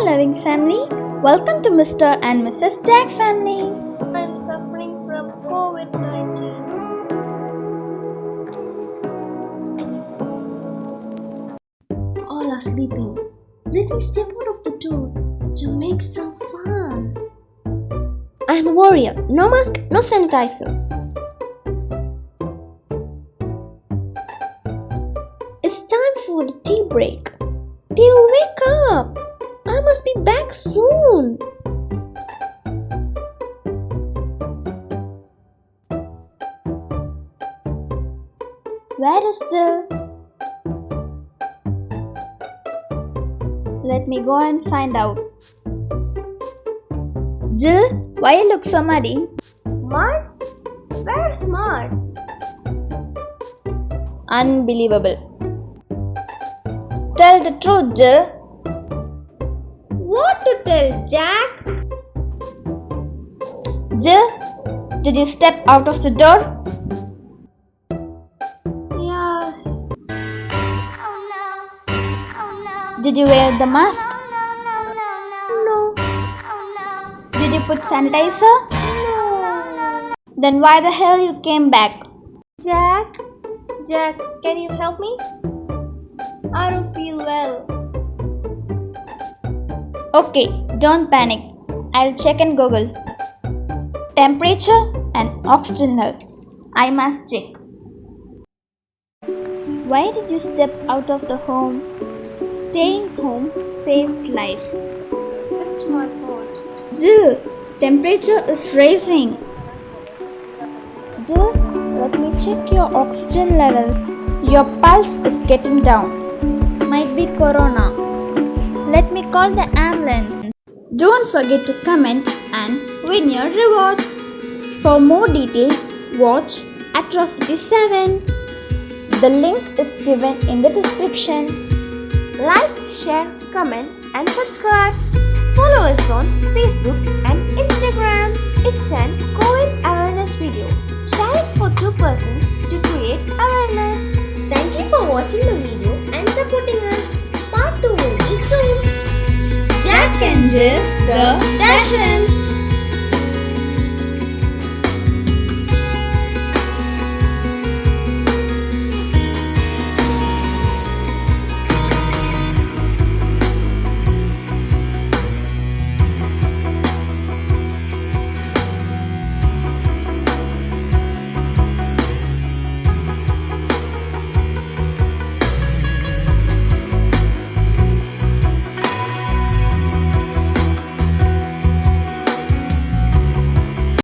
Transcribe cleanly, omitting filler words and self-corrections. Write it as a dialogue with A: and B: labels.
A: loving family. Welcome to Mr. and Mrs. Dag family.
B: I am suffering from COVID-19.
A: All are sleeping. Let me step out of the door to make some fun. I am a warrior. No mask, no sanitizer. It's time for the tea break. They will wake up. I must be back soon. Where is Jil? Let me go and find out. Jil, why you look so muddy?
B: Mud? Where's mud?
A: Unbelievable. Tell the truth, Jil.
B: What to tell, Jak?
A: Jil, did you step out of the door?
B: Yes.
A: Did you wear the mask?
B: No.
A: Did you put sanitizer?
B: No.
A: Then why the hell you came back?
B: Jak, can you help me? I don't feel well.
A: Okay, don't panic. I'll check and Google. Temperature and oxygen level. I must check. Why did you step out of the home? Staying home saves life.
B: It's my fault.
A: Jil, temperature is rising. Jil, let me check your oxygen level. Your pulse is getting down. Might be corona. Let me call the ambulance. Don't forget to comment and win your rewards. For more details, watch Atrocity 7. The link is given in the description.
B: Like, share, comment and subscribe. Follow us on Facebook and Instagram. It's an COVID awareness video. Share it for 2 persons to create awareness. Thank you for watching the video and supporting us. Part 2 will be soon.
A: Jak and Jil the Dachshunds.